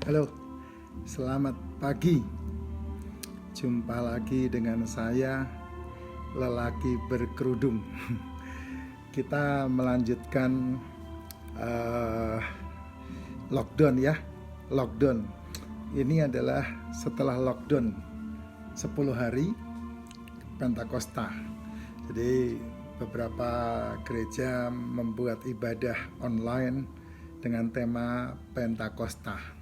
Halo, selamat pagi. Jumpa lagi dengan saya, lelaki berkerudung. Kita melanjutkan lockdown ya. Lockdown. Ini adalah setelah lockdown 10 hari Pentakosta. Jadi beberapa gereja membuat ibadah online dengan tema Pentakosta.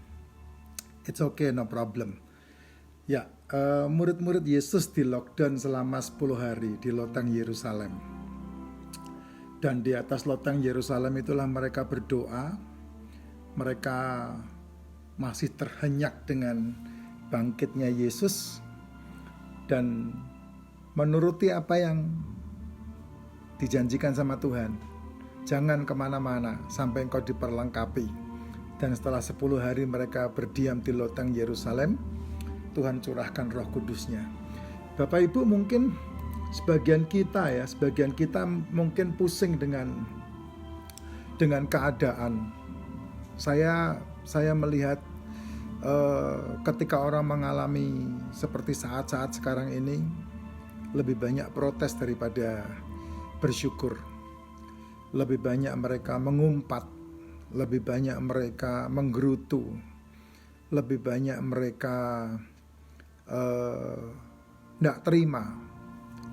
It's okay, no problem. Ya, murid-murid Yesus di lockdown selama 10 hari di loteng Yerusalem. Dan di atas loteng Yerusalem itulah mereka berdoa. Mereka masih terhenyak dengan bangkitnya Yesus dan menuruti apa yang dijanjikan sama Tuhan. Jangan kemana-mana sampai engkau diperlengkapi. Dan setelah 10 hari mereka berdiam di loteng Yerusalem, Tuhan curahkan Roh Kudusnya. Bapak Ibu, mungkin sebagian kita mungkin pusing dengan keadaan. Saya melihat ketika orang mengalami seperti saat-saat sekarang ini, lebih banyak protes daripada bersyukur. Lebih banyak mereka mengumpat, lebih banyak mereka menggerutu, lebih banyak mereka tidak terima.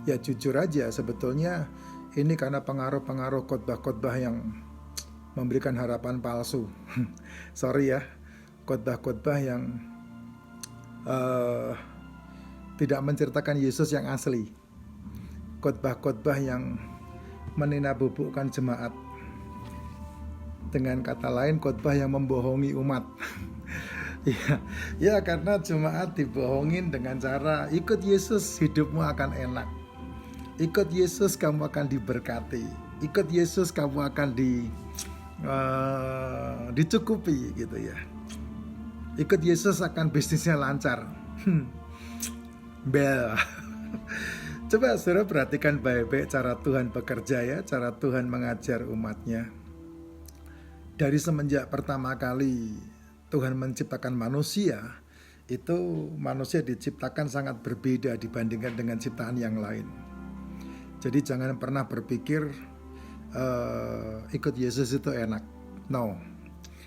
Ya jujur aja, sebetulnya ini karena pengaruh-pengaruh khotbah-khotbah yang memberikan harapan palsu. Sorry ya, khotbah-khotbah yang tidak menceritakan Yesus yang asli. Khotbah-khotbah yang meninabobokan jemaat. Dengan kata lain, khotbah yang membohongi umat. Ya, karena jemaat dibohongin dengan cara ikut Yesus hidupmu akan enak. Ikut Yesus kamu akan diberkati. Ikut Yesus kamu akan dicukupi gitu ya. Ikut Yesus akan bisnisnya lancar. Bel. Coba saudara perhatikan baik-baik cara Tuhan bekerja ya, cara Tuhan mengajar umatnya. Dari semenjak pertama kali Tuhan menciptakan manusia, itu manusia diciptakan sangat berbeda dibandingkan dengan ciptaan yang lain. Jadi jangan pernah berpikir ikut Yesus itu enak. No.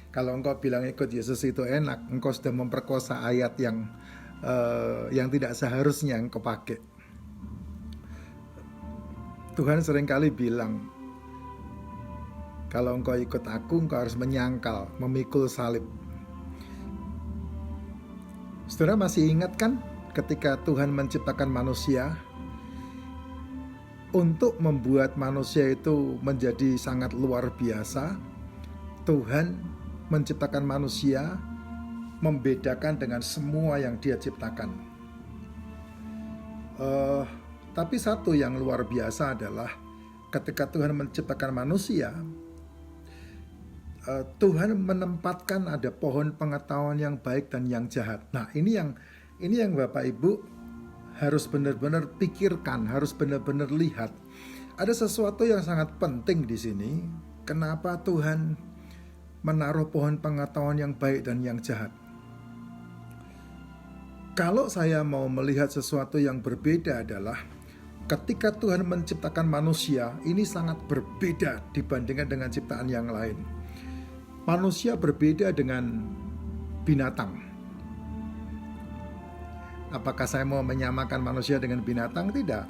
Kalau engkau bilang ikut Yesus itu enak, engkau sudah memperkosa ayat yang tidak seharusnya engkau pakai. Tuhan seringkali bilang, kalau engkau ikut aku, engkau harus menyangkal, memikul salib. Saudara masih ingat kan ketika Tuhan menciptakan manusia, untuk membuat manusia itu menjadi sangat luar biasa, Tuhan menciptakan manusia membedakan dengan semua yang Dia ciptakan. Tapi satu yang luar biasa adalah ketika Tuhan menciptakan manusia, Tuhan menempatkan ada pohon pengetahuan yang baik dan yang jahat. Nah, ini yang Bapak Ibu harus benar-benar pikirkan, harus benar-benar lihat. Ada sesuatu yang sangat penting di sini. Kenapa Tuhan menaruh pohon pengetahuan yang baik dan yang jahat? Kalau saya mau melihat sesuatu yang berbeda adalah ketika Tuhan menciptakan manusia, ini sangat berbeda dibandingkan dengan ciptaan yang lain. Manusia berbeda dengan binatang. Apakah saya mau menyamakan manusia dengan binatang? Tidak.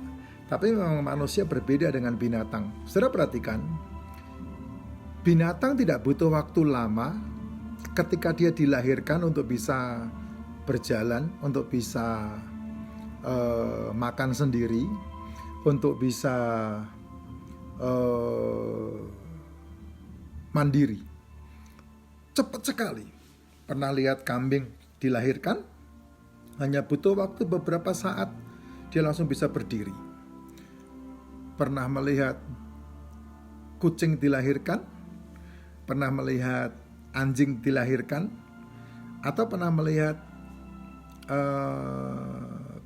Tapi memang manusia berbeda dengan binatang. Saudara perhatikan, binatang tidak butuh waktu lama ketika dia dilahirkan untuk bisa berjalan, untuk bisa makan sendiri, untuk bisa mandiri. Cepat sekali. Pernah lihat kambing dilahirkan? Hanya butuh waktu beberapa saat, dia langsung bisa berdiri. Pernah melihat kucing dilahirkan? Pernah melihat anjing dilahirkan? Atau pernah melihat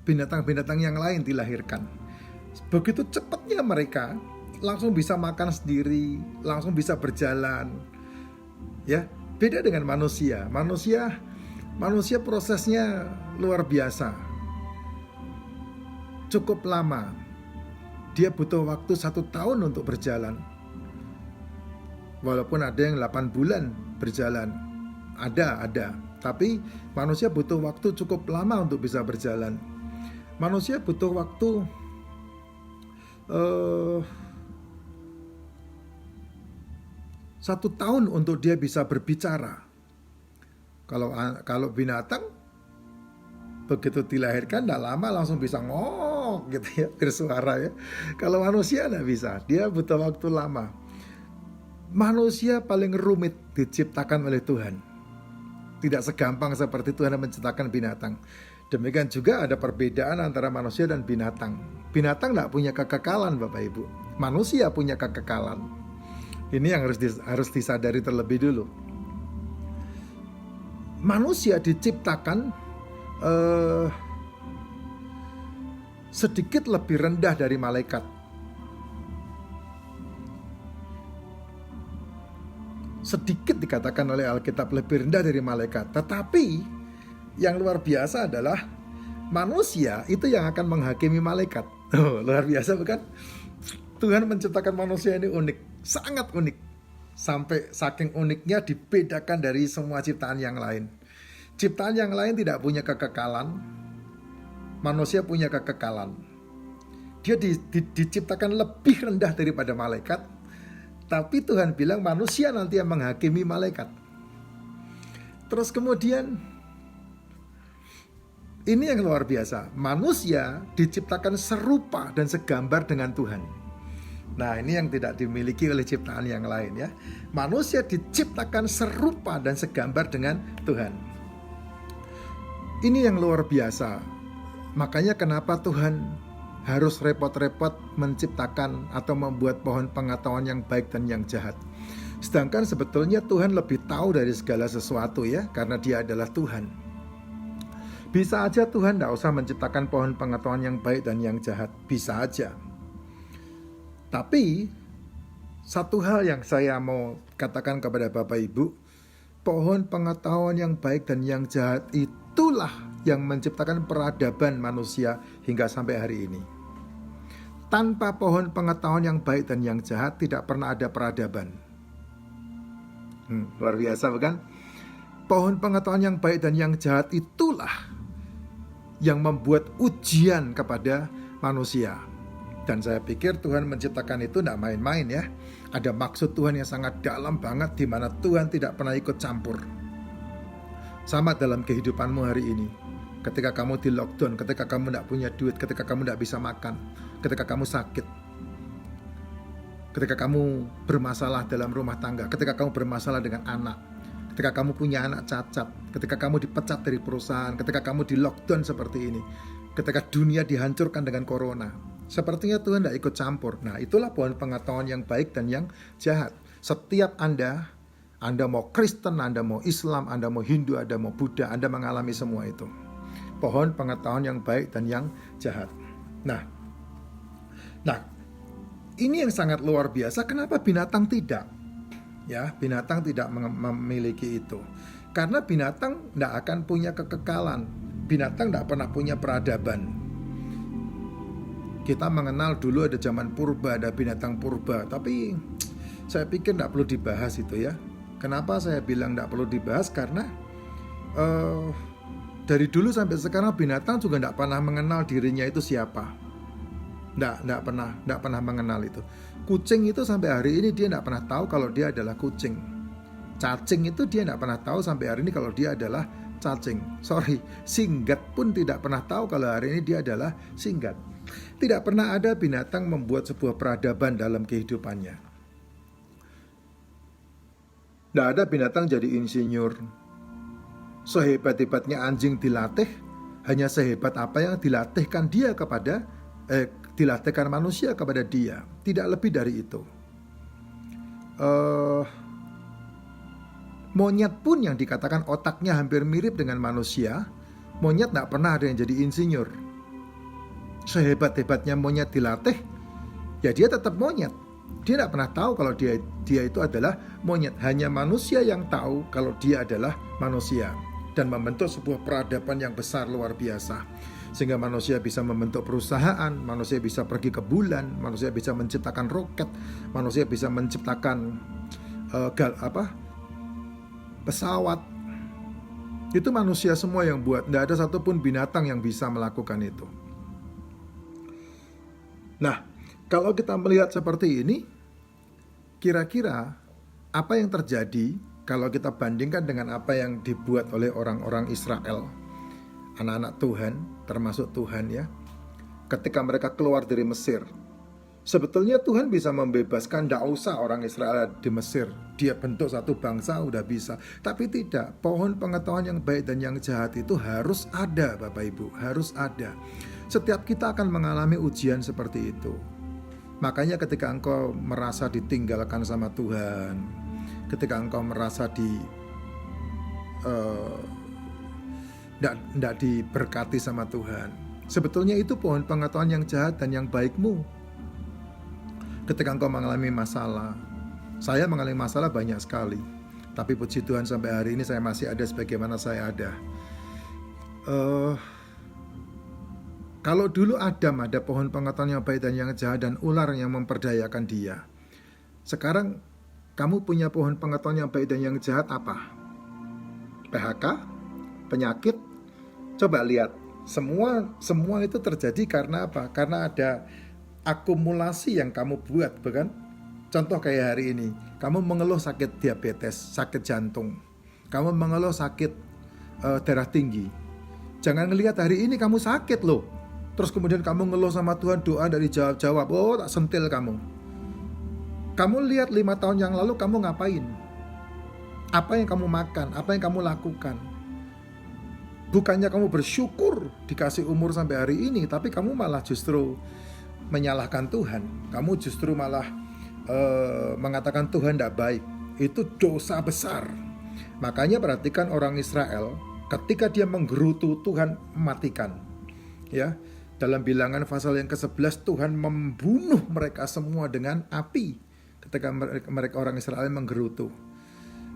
binatang-binatang yang lain dilahirkan? Begitu cepatnya mereka langsung bisa makan sendiri, langsung bisa berjalan. Ya, beda dengan manusia. Manusia Manusia prosesnya luar biasa, cukup lama. Dia butuh waktu 1 tahun untuk berjalan. Walaupun ada yang 8 bulan berjalan, ada. Tapi manusia butuh waktu cukup lama untuk bisa berjalan. Manusia butuh waktu 1 tahun untuk dia bisa berbicara. Kalau binatang begitu dilahirkan tidak lama langsung bisa ngok gitu ya, bersuara ya. Kalau manusia tidak bisa, dia butuh waktu lama. Manusia paling rumit diciptakan oleh Tuhan. Tidak segampang seperti Tuhan yang menciptakan binatang. Demikian juga ada perbedaan antara manusia dan binatang. Binatang tidak punya kekekalan, Bapak Ibu. Manusia punya kekekalan. Ini yang harus disadari terlebih dulu. Manusia diciptakan sedikit lebih rendah dari malaikat. Sedikit dikatakan oleh Alkitab lebih rendah dari malaikat. Tetapi yang luar biasa adalah manusia itu yang akan menghakimi malaikat. Luar biasa bukan? Tuhan menciptakan manusia ini unik, sangat unik. Sampai saking uniknya dibedakan dari semua ciptaan yang lain. Ciptaan yang lain tidak punya kekekalan, manusia punya kekekalan. Dia diciptakan lebih rendah daripada malaikat. Tapi Tuhan bilang manusia nanti yang menghakimi malaikat. Terus kemudian ini yang luar biasa, manusia diciptakan serupa dan segambar dengan Tuhan. Nah, ini yang tidak dimiliki oleh ciptaan yang lain ya. Manusia diciptakan serupa dan segambar dengan Tuhan. Ini yang luar biasa. Makanya kenapa Tuhan harus repot-repot menciptakan atau membuat pohon pengetahuan yang baik dan yang jahat. Sedangkan sebetulnya Tuhan lebih tahu dari segala sesuatu ya, karena Dia adalah Tuhan. Bisa aja Tuhan tidak usah menciptakan pohon pengetahuan yang baik dan yang jahat. Bisa aja. Tapi satu hal yang saya mau katakan kepada Bapak Ibu, pohon pengetahuan yang baik dan yang jahat itulah yang menciptakan peradaban manusia hingga sampai hari ini. Tanpa pohon pengetahuan yang baik dan yang jahat tidak pernah ada peradaban. Luar biasa bukan? Pohon pengetahuan yang baik dan yang jahat itulah yang membuat ujian kepada manusia. Dan saya pikir Tuhan menciptakan itu tidak main-main ya. Ada maksud Tuhan yang sangat dalam banget, di mana Tuhan tidak pernah ikut campur. Sama dalam kehidupanmu hari ini. Ketika kamu di lockdown, ketika kamu tidak punya duit, ketika kamu tidak bisa makan, ketika kamu sakit, ketika kamu bermasalah dalam rumah tangga, ketika kamu bermasalah dengan anak, ketika kamu punya anak cacat, ketika kamu dipecat dari perusahaan, ketika kamu di lockdown seperti ini, ketika dunia dihancurkan dengan corona, sepertinya Tuhan tidak ikut campur. Nah, itulah pohon pengetahuan yang baik dan yang jahat. Setiap Anda mau Kristen, Anda mau Islam, Anda mau Hindu, Anda mau Buddha, Anda mengalami semua itu. Pohon pengetahuan yang baik dan yang jahat. Nah, ini yang sangat luar biasa. Kenapa binatang tidak? Ya, binatang tidak memiliki itu. Karena binatang tidak akan punya kekekalan. Binatang tidak pernah punya peradaban. Kita mengenal dulu ada zaman purba, ada binatang purba. Tapi saya pikir tidak perlu dibahas itu ya. Kenapa saya bilang tidak perlu dibahas? Karena dari dulu sampai sekarang binatang juga tidak pernah mengenal dirinya itu siapa. Tidak pernah mengenal itu. Kucing itu sampai hari ini dia tidak pernah tahu kalau dia adalah kucing. Cacing itu dia tidak pernah tahu sampai hari ini kalau dia adalah cacing. Singgat pun tidak pernah tahu kalau hari ini dia adalah singgat. Tidak pernah ada binatang membuat sebuah peradaban dalam kehidupannya. Tidak ada binatang jadi insinyur. Sehebat-hebatnya anjing dilatih, hanya sehebat apa yang dilatihkan dia kepada dilatihkan manusia kepada dia. Tidak lebih dari itu. Monyet pun yang dikatakan otaknya hampir mirip dengan manusia, monyet tidak pernah ada yang jadi insinyur. Sehebat-hebatnya monyet dilatih, ya dia tetap monyet. Dia tidak pernah tahu kalau dia itu adalah monyet. Hanya manusia yang tahu kalau dia adalah manusia. dan membentuk sebuah peradaban yang besar luar biasa. Sehingga manusia bisa membentuk perusahaan, manusia bisa pergi ke bulan, manusia bisa menciptakan roket, manusia bisa menciptakan pesawat. Itu manusia semua yang buat, tidak ada satupun binatang yang bisa melakukan itu. Nah, kalau kita melihat seperti ini, kira-kira apa yang terjadi kalau kita bandingkan dengan apa yang dibuat oleh orang-orang Israel, anak-anak Tuhan, termasuk Tuhan ya, ketika mereka keluar dari Mesir. Sebetulnya Tuhan bisa membebaskan, tidak usah orang Israel di Mesir, dia bentuk satu bangsa udah bisa. Tapi tidak, pohon pengetahuan yang baik dan yang jahat itu harus ada Bapak Ibu, harus ada. Setiap kita akan mengalami ujian seperti itu. Makanya ketika engkau merasa ditinggalkan sama Tuhan, ketika engkau merasa tidak diberkati sama Tuhan, sebetulnya itu pohon pengetahuan yang jahat dan yang baikmu. Ketika engkau mengalami masalah, saya mengalami masalah banyak sekali, tapi puji Tuhan sampai hari ini saya masih ada sebagaimana saya ada. Kalau dulu Adam ada pohon pengetahuan yang baik dan yang jahat dan ular yang memperdayakan dia, sekarang kamu punya pohon pengetahuan yang baik dan yang jahat apa? PHK? Penyakit? Coba lihat, semua itu terjadi karena apa? Karena ada akumulasi yang kamu buat, bukan? Contoh kayak hari ini, kamu mengeluh sakit diabetes, sakit jantung, kamu mengeluh sakit darah tinggi. Jangan ngelihat hari ini kamu sakit loh, terus kemudian kamu ngeluh sama Tuhan, doa dari jawab, oh tak sentil kamu. Kamu lihat 5 tahun yang lalu kamu ngapain? Apa yang kamu makan? Apa yang kamu lakukan? Bukannya kamu bersyukur dikasih umur sampai hari ini, tapi kamu malah justru menyalahkan Tuhan. Kamu justru malah mengatakan Tuhan tidak baik. Itu dosa besar. Makanya perhatikan orang Israel, ketika dia menggerutu, Tuhan matikan. Ya, dalam Bilangan pasal yang ke-11, Tuhan membunuh mereka semua dengan api. Ketika mereka orang Israel menggerutu.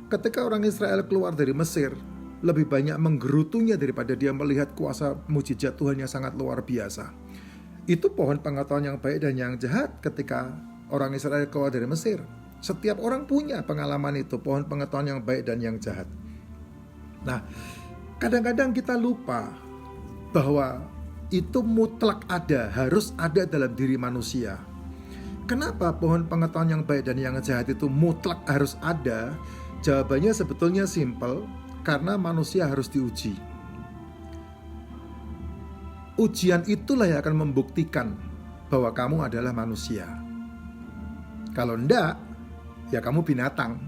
Ketika orang Israel keluar dari Mesir, lebih banyak menggerutunya daripada dia melihat kuasa mujizat Tuhan yang sangat luar biasa. Itu pohon pengetahuan yang baik dan yang jahat ketika orang Israel keluar dari Mesir. Setiap orang punya pengalaman itu, pohon pengetahuan yang baik dan yang jahat. Nah, kadang-kadang kita lupa bahwa itu mutlak ada, harus ada dalam diri manusia. Kenapa pohon pengetahuan yang baik dan yang jahat itu mutlak harus ada? Jawabannya sebetulnya simpel, karena manusia harus diuji. Ujian itulah yang akan membuktikan bahwa kamu adalah manusia. Kalau enggak, ya kamu binatang.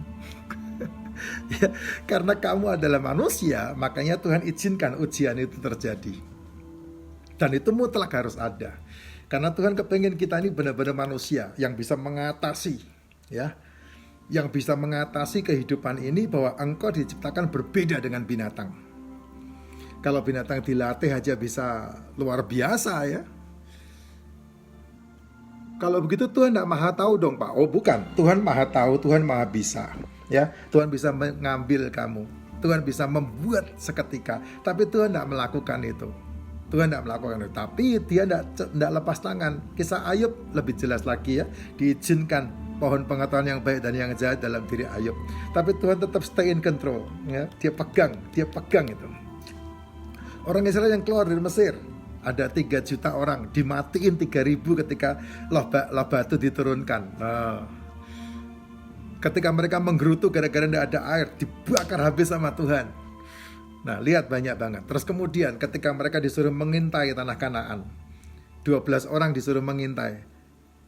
Ya, karena kamu adalah manusia, makanya Tuhan izinkan ujian itu terjadi. Dan itu mutlak harus ada. Karena Tuhan kepengen kita ini benar-benar manusia yang bisa mengatasi, ya, yang bisa mengatasi kehidupan ini, bahwa engkau diciptakan berbeda dengan binatang. Kalau binatang dilatih aja bisa luar biasa ya. Kalau begitu Tuhan tidak maha tahu dong Pak. Oh bukan, Tuhan maha tahu, Tuhan maha bisa. Ya, Tuhan bisa mengambil kamu, Tuhan bisa membuat seketika, tapi Tuhan tidak melakukan itu. Tuhan tidak melakukan itu, tapi dia tidak lepas tangan. Kisah Ayub lebih jelas lagi ya, diizinkan pohon pengetahuan yang baik dan yang jahat dalam diri Ayub, tapi Tuhan tetap stay in control ya. Dia pegang itu. Orang Israel yang keluar dari Mesir, ada 3 juta orang, dimatiin 3.000 ketika loh batu diturunkan. Ketika mereka menggerutu gara-gara tidak ada air, dibakar habis sama Tuhan. Nah, lihat banyak banget. Terus kemudian ketika mereka disuruh mengintai tanah Kanaan, 12 orang disuruh mengintai.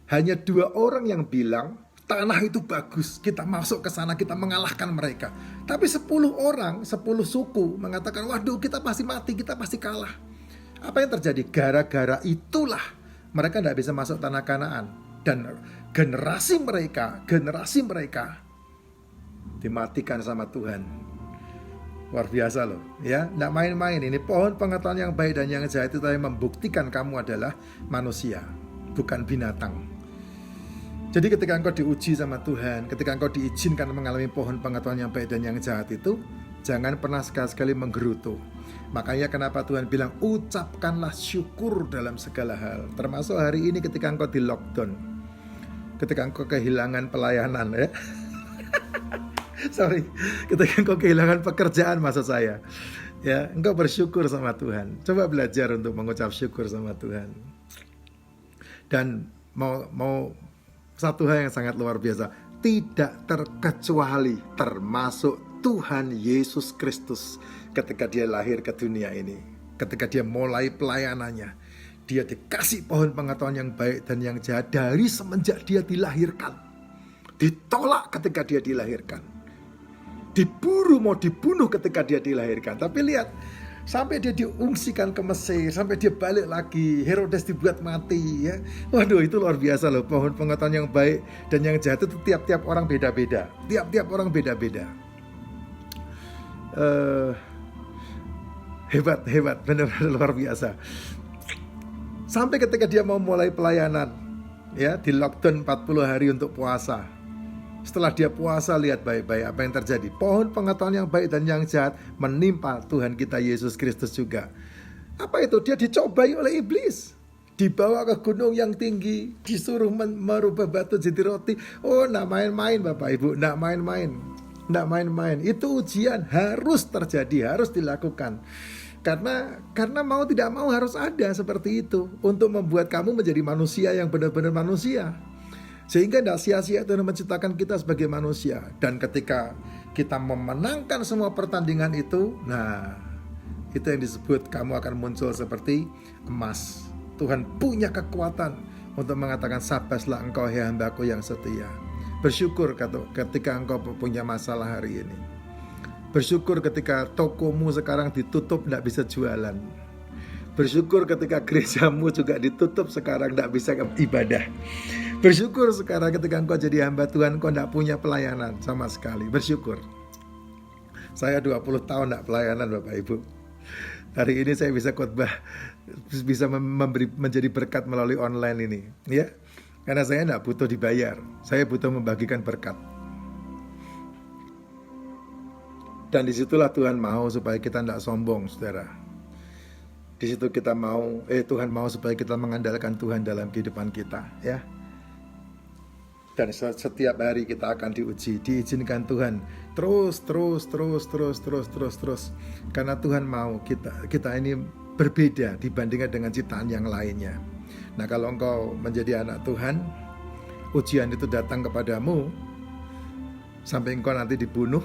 Hanya 2 orang yang bilang, tanah itu bagus, kita masuk ke sana, kita mengalahkan mereka. Tapi 10 orang, 10 suku mengatakan, waduh kita pasti mati, kita pasti kalah. Apa yang terjadi? Gara-gara itulah mereka tidak bisa masuk tanah Kanaan. Dan generasi mereka dimatikan sama Tuhan. Luar biasa loh ya, tidak main-main. Ini pohon pengetahuan yang baik dan yang jahat itu yang membuktikan kamu adalah manusia, bukan binatang. Jadi ketika engkau diuji sama Tuhan, ketika engkau diizinkan mengalami pohon pengetahuan yang baik dan yang jahat itu, Jangan pernah sekali-sekali menggerutu. Makanya kenapa Tuhan bilang ucapkanlah syukur dalam segala hal. Termasuk hari ini ketika engkau di lockdown, ketika engkau kehilangan pelayanan ya. Ketika engkau kehilangan pekerjaan maksud saya. Ya, engkau bersyukur sama Tuhan. Coba belajar untuk mengucap syukur sama Tuhan. Dan mau satu hal yang sangat luar biasa, tidak terkecuali termasuk Tuhan Yesus Kristus. Ketika dia lahir ke dunia ini, ketika dia mulai pelayanannya, dia dikasih pohon pengetahuan yang baik dan yang jahat dari semenjak dia dilahirkan. Ditolak ketika dia dilahirkan, diburu, mau dibunuh ketika dia dilahirkan. Tapi lihat, sampai dia diungsikan ke Mesir, sampai dia balik lagi, Herodes dibuat mati ya. Waduh, itu luar biasa loh. Pohon pengetahuan yang baik dan yang jahat itu tiap-tiap orang beda-beda. Tiap-tiap orang beda-beda. Hebat, benar-benar luar biasa. Sampai ketika dia mau mulai pelayanan, ya, di lockdown 40 hari untuk puasa. Setelah dia puasa, lihat baik-baik apa yang terjadi. Pohon pengetahuan yang baik dan yang jahat menimpa Tuhan kita Yesus Kristus juga. Apa itu? Dia dicobai oleh iblis. Dibawa ke gunung yang tinggi, disuruh merubah batu jadi roti. Oh, enggak main-main Bapak Ibu, enggak main-main. Enggak main-main. Itu ujian harus terjadi, harus dilakukan. Karena mau tidak mau harus ada seperti itu untuk membuat kamu menjadi manusia yang benar-benar manusia. Sehingga tidak sia-sia Tuhan menciptakan kita sebagai manusia. Dan ketika kita memenangkan semua pertandingan itu, nah, itu yang disebut kamu akan muncul seperti emas. Tuhan punya kekuatan untuk mengatakan, sabaslah engkau hai hambaku yang setia. Bersyukur ketika engkau punya masalah hari ini. Bersyukur ketika tokomu sekarang ditutup, tidak bisa jualan. Bersyukur ketika gerejamu juga ditutup sekarang, tidak bisa ibadah. Bersyukur sekarang ketika engkau jadi hamba Tuhan, engkau tidak punya pelayanan sama sekali. Bersyukur. Saya 20 tahun tidak pelayanan Bapak Ibu. Hari ini saya bisa khotbah, bisa menjadi berkat melalui online ini, ya. Karena saya tidak butuh dibayar, saya butuh membagikan berkat. Dan disitulah Tuhan mau supaya kita tidak sombong, saudara. Di situ kita mau, Tuhan mau supaya kita mengandalkan Tuhan dalam kehidupan kita, ya. Dan setiap hari kita akan diuji, diizinkan Tuhan terus. Karena Tuhan mau kita ini berbeda dibandingkan dengan ciptaan yang lainnya. Nah, kalau engkau menjadi anak Tuhan, ujian itu datang kepadamu sampai engkau nanti dibunuh,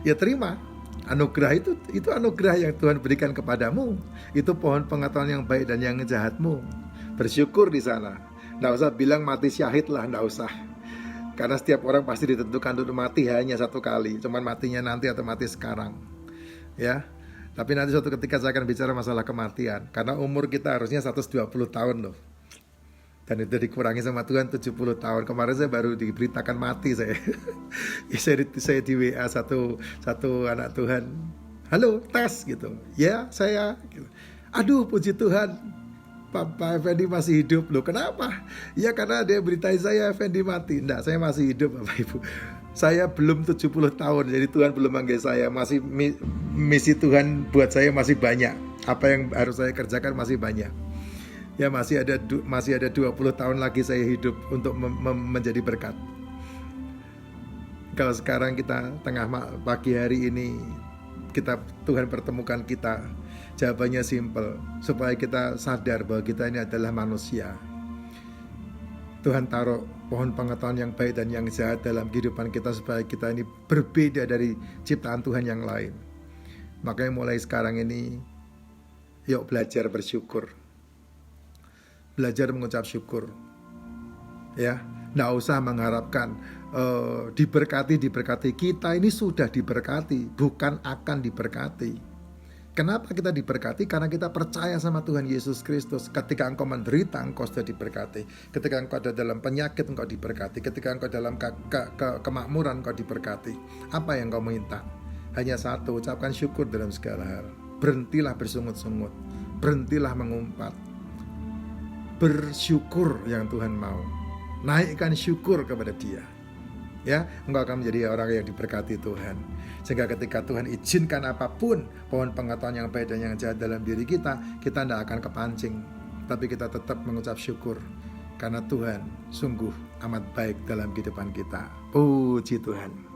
ya terima. Anugerah itu anugerah yang Tuhan berikan kepadamu. Itu pohon pengetahuan yang baik dan yang jahatmu. Bersyukur di sana. Nggak usah bilang mati syahid lah, nggak usah. Karena setiap orang pasti ditentukan untuk mati hanya satu kali. Cuman matinya nanti atau mati sekarang, ya. Tapi nanti suatu ketika saya akan bicara masalah kematian. Karena umur kita harusnya 120 tahun loh. Dan itu dikurangi sama Tuhan 70 tahun. Kemarin saya baru diberitakan mati saya. saya di WA satu anak Tuhan. Halo, tes gitu. Ya, saya gitu. Aduh, puji Tuhan, Pak Effendi masih hidup. Loh, kenapa? Ya karena dia beritain saya Effendi mati. Enggak, saya masih hidup Bapak Ibu. Saya belum 70 tahun. Jadi Tuhan belum manggil saya. Masih misi Tuhan buat saya masih banyak. Apa yang harus saya kerjakan masih banyak. Ya masih ada 20 tahun lagi saya hidup untuk menjadi berkat. Kalau sekarang kita tengah pagi hari ini Tuhan pertemukan kita, jawabannya simple, supaya kita sadar bahwa kita ini adalah manusia. Tuhan taruh pohon pengetahuan yang baik dan yang jahat dalam kehidupan kita supaya kita ini berbeda dari ciptaan Tuhan yang lain. Makanya mulai sekarang ini, yuk belajar bersyukur. Belajar mengucap syukur, ya. Nggak usah mengharapkan diberkati. Kita ini sudah diberkati, bukan akan diberkati. Kenapa kita diberkati? Karena kita percaya sama Tuhan Yesus Kristus. Ketika engkau menderita, engkau sudah diberkati. Ketika engkau ada dalam penyakit, engkau diberkati. Ketika engkau dalam kemakmuran, engkau diberkati. Apa yang engkau minta? Hanya satu, ucapkan syukur dalam segala hal. Berhentilah bersungut-sungut, berhentilah mengumpat. Bersyukur yang Tuhan mau. Naikkan syukur kepada Dia. Ya, engkau akan menjadi orang yang diberkati Tuhan. Sehingga ketika Tuhan izinkan apapun pohon pengetahuan yang baik dan yang jahat dalam diri kita tidak akan kepancing. Tapi kita tetap mengucap syukur karena Tuhan sungguh amat baik dalam kehidupan kita. Puji Tuhan.